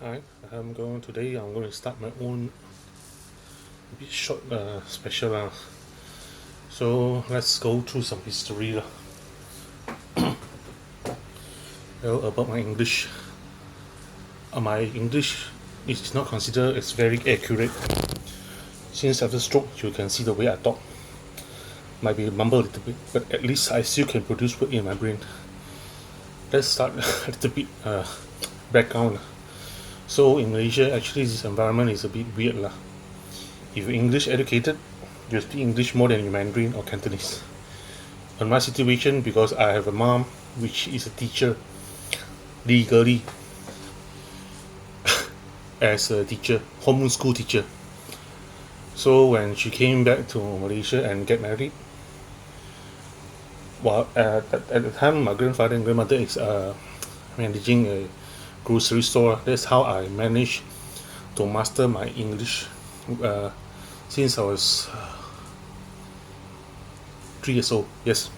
Hi, today I'm going to start my own bit short special So let's go through some history about my English. My English is not considered as very accurate. Since after stroke, you can see the way I talk. Might be mumble a little bit, but at least I still can produce word in my brain. Let's start a little bit background. So in Malaysia, actually this environment is a bit weird lah. If you're English educated, you speak English more than your Mandarin or Cantonese. On my situation, because I have a mom which is a teacher legally as a teacher, homeschool teacher. So when she came back to Malaysia and get married, well, at the time my grandfather and grandmother is managing a grocery store. That's how I managed to master my English since I was 3 years old. Yes,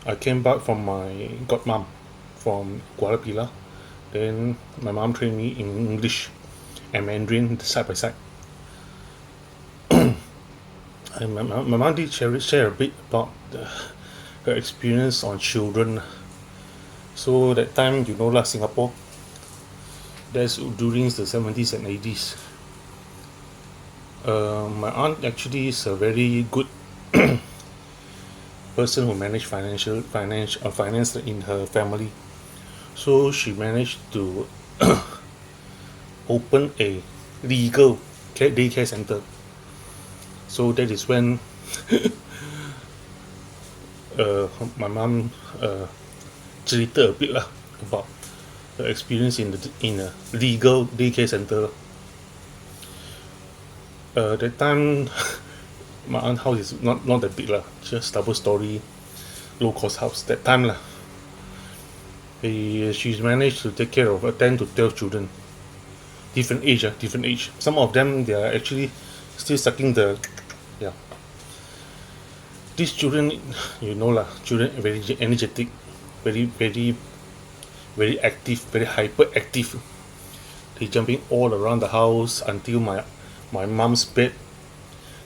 I came back from my godmom from Kuala Pilah. Then my mom trained me in English and Mandarin side by side. And my mom did share a bit about her experience on children. So that time, you know lah, Singapore, that's during the 70s and 80s. My aunt actually is a very good person who managed finance in her family. So she managed to open a legal daycare center. So that is when my mom cerita a bit lah about her experience in a legal daycare center. That time my aunt house is not that big lah, just double story, low cost house that time lah. She's managed to take care of 10 to 12 children, different age. Some of them they are actually still sucking the yeah. These children, you know lah, children are very energetic, very active, very hyperactive. They jumping all around the house until my mom's bed.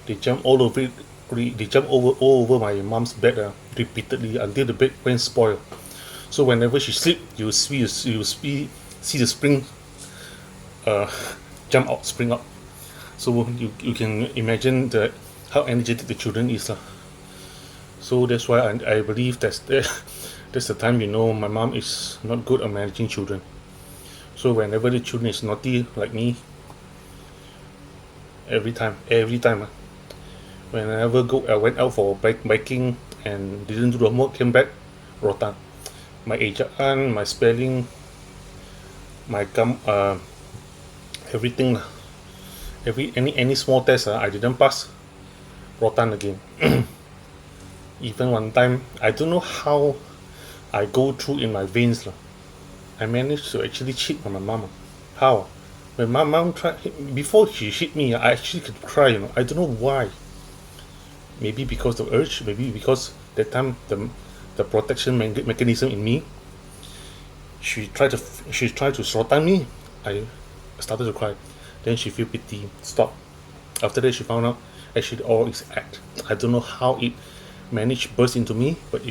They jump all over it. They jump all over my mom's bed repeatedly until the bed went spoiled. So whenever she sleep, you see the spring jump out, spring out. So you can imagine how energetic the children is lah. So that's why I believe that's the time my mom is not good at managing children. So whenever the children is naughty like me, every time whenever I went out for biking and didn't do the homework, came back rotan. My ejaan, my spelling, my everything lah. Any small test I didn't pass, rotan again. Even one time, I don't know how I go through in my veins lah. I managed to actually cheat on my mom. How? When my mom tried before she hit me, I actually could cry. I don't know why. Maybe because of urge. Maybe because that time the protection mechanism in me. She tried to rotan me. I started to cry. Then she feel pity. Stop. After that, she found out actually all is act. I don't know how it managed burst into me, but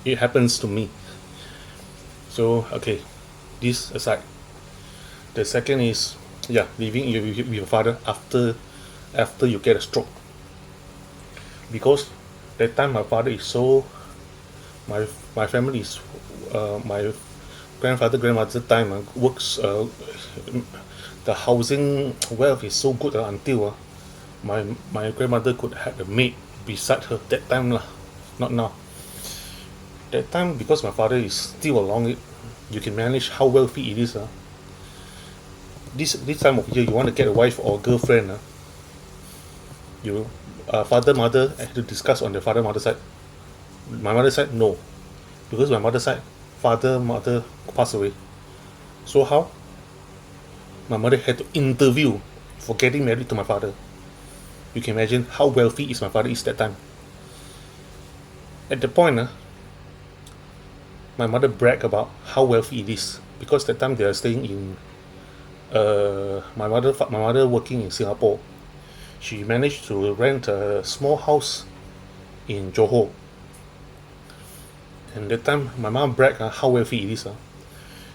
it happens to me. So okay, this aside. The second is living with your father after you get a stroke. Because that time my father is so my family is my grandmother time works the housing wealth is so good until my grandmother could have a maid beside her that time lah, not now. That time because my father is still along it, you can manage how wealthy it is. This time of year you want to get a wife or a girlfriend, you father mother have to discuss on the father mother side. My mother side no, because my mother side father mother passed away. So how? My mother had to interview for getting married to my father. You can imagine how wealthy is my father is that time. At the point my mother bragged about how wealthy it is because that time they are staying in my mother working in Singapore. She managed to rent a small house in Johor. And that time, my mom bragged how wealthy it is.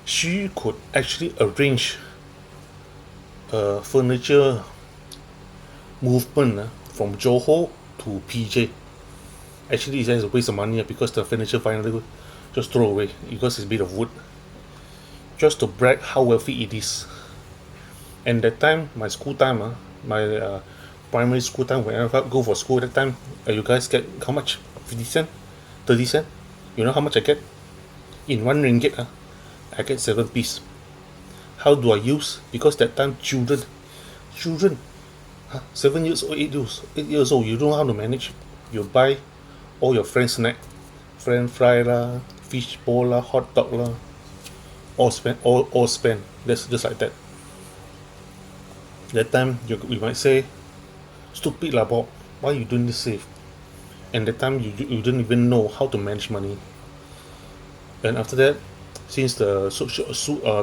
She could actually arrange a furniture movement from Johor to PJ. Actually, it's just a waste of money because the furniture finally just throw away because it's made of wood. Just to brag how wealthy it is. And that time, my school time, my primary school time, whenever I go for school, that time, you guys get how much? 50 cent? 30 cent? You know how much I get? In 1 ringgit, I get 7 piece. How do I use? Because that time, children, 7 years old, 8 years old, you don't know how to manage. You buy all your friends' snack, french fry lah, fish ball lah, hot dog lah, all spend. That's just like that. That time we might say, stupid lah, Bob. Why you doing this safe? And that time you didn't even know how to manage money. And after that, since the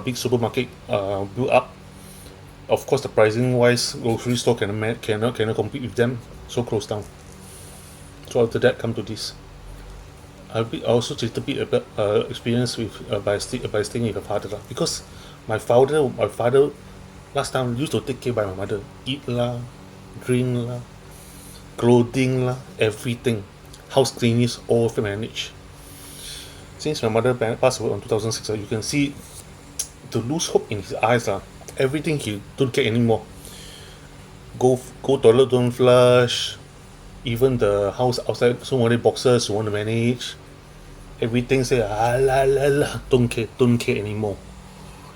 big supermarket built up, of course the pricing wise, grocery store cannot compete with them, so closed down. So after that, come to this. I also a little bit about experience with by staying with my father because my father last time used to take care by my mother, eat lah, drink lah, clothing lah, everything, house cleaning all managed. Since my mother passed away in 2006, you can see to lose hope in his eyes everything he don't care anymore. Go toilet don't flush, even the house outside so many boxes you want to manage, everything say don't care anymore.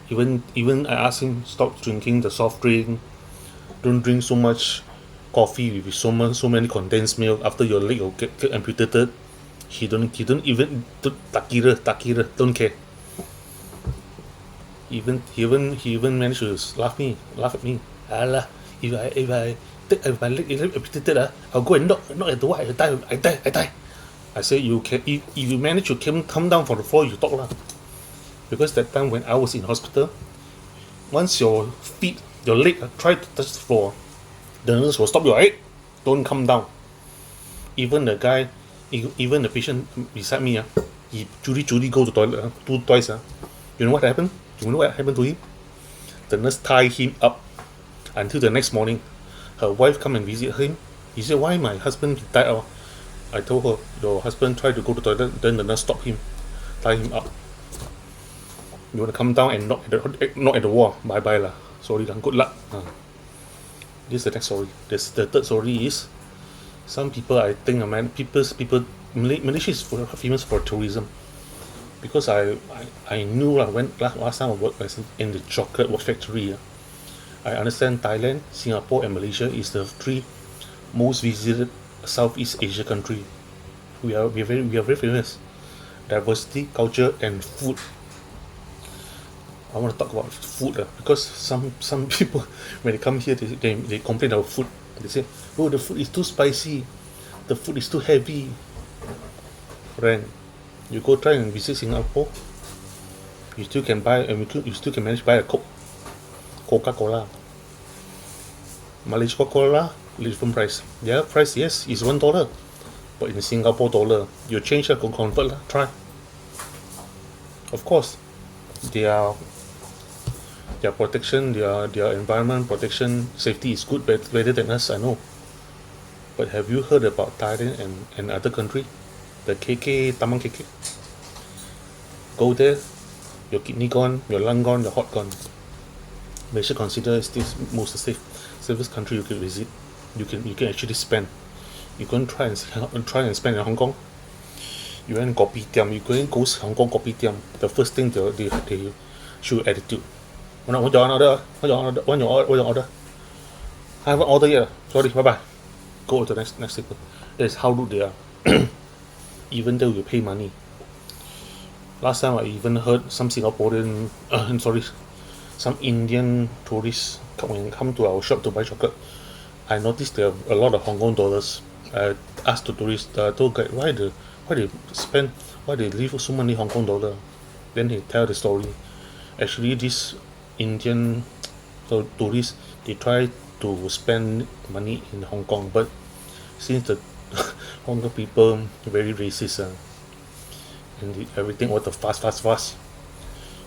Even I asked him stop drinking the soft drink, don't drink so much coffee with so many condensed milk. After your leg will get amputated, he don't even takira don't care. He even managed to laugh at me. If my leg is amputated, I'll go and knock at the wall. I die. I say you can if you manage to come down from the floor, you talk lah. Because that time when I was in hospital, once your leg try to touch the floor, the nurse will stop your head, don't come down. Even the patient beside me, he Judy go to toilet twice. You know what happened? You know what happened to him? The nurse tie him up until the next morning. Her wife come and visit him. He said, why my husband died? I told her, your husband tried to go to the toilet, then the nurse stopped him, tie him up. You want to come down and knock at the wall? Bye bye lah. Sorry lah. Good luck. This is the next story. The third story is some people, I think, Malaysia is famous for tourism. Because I knew when last time I worked in the chocolate factory. I understand Thailand, Singapore, and Malaysia is the 3 most visited Southeast Asia country. We are very famous. Diversity, culture, and food. I want to talk about food because some people when they come here they complain about food. They say, oh, the food is too spicy, the food is too heavy. Friend, you go try and visit Singapore, you still can manage to buy a Coca-Cola. Malaysia Coca-Cola, different price. Their price, yes, is $1, but in Singapore dollar, you change and convert lah. Try. Of course, their protection, their environment protection, safety is good, better than us, I know. But have you heard about Thailand and other country? The Taman KK. Go there, your kidney gone, your lung gone, your heart gone. Malaysia consider is this most safest country you can visit. You can actually spend. You can try and spend in Hong Kong. You went kopitiam. You go Hong Kong kopitiam. The first thing they show attitude. What's your order? I haven't ordered yet. Sorry, bye bye. Go to the next table. That's how rude they are. Even though you pay money. Last time I even heard some Singaporean, some Indian tourists come to our shop to buy chocolate. I noticed there are a lot of Hong Kong dollars. I asked the tourist, tour guide, why they leave so many Hong Kong dollar. Then he tell the story. Actually, this Indian So tourists, they try to spend money in Hong Kong, but since the Hong Kong people very racist, and everything all the fast,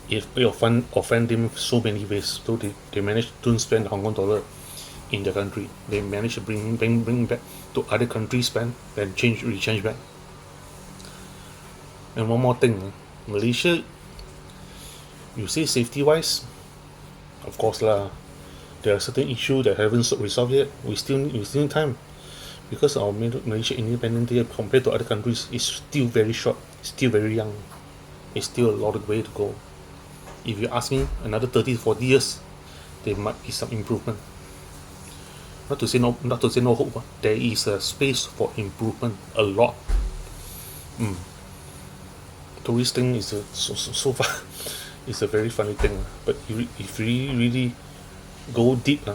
it offend them so many ways. So they manage to spend Hong Kong dollar in the country. They manage to bring back to other countries spend, then rechange back. And one more thing, Malaysia, you say safety wise, of course lah, there are certain issues that haven't resolved yet. We still need time, because our Malaysia independent day compared to other countries is still very short, still very young. It's still a lot of way to go. If you ask me, another 30-40 years, there might be some improvement. Not to say no hope. There is a space for improvement a lot. Tourist thing is so far it's a very funny thing, but if you really go deep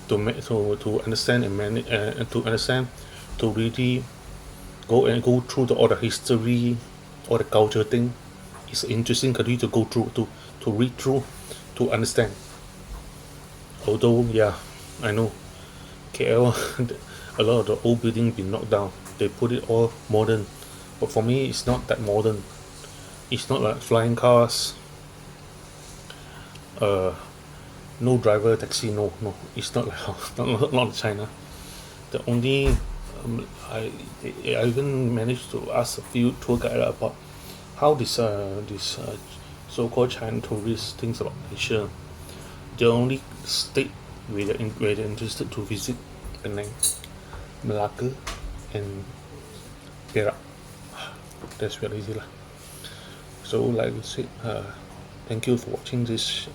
to understand and manage to understand, to really go through all the history, all the culture thing, it's interesting country to go through, to read through, to understand. Although yeah, I know KL a lot of the old buildings been knocked down, they put it all modern, but for me it's not that modern. It's not like flying cars, no driver taxi, no, it's not like not China. The only I even managed to ask a few tour guide about how this so-called China tourists thinks about Malaysia. The only state where they're interested to visit, Penang, Malacca, and Perak. That's very easy lah. So like I said, thank you for watching this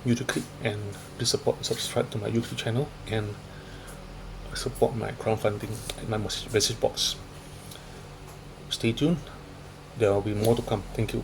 YouTube clip, and please subscribe to my YouTube channel, and support my crowdfunding at my message box. Stay tuned, there will be more to come. Thank you.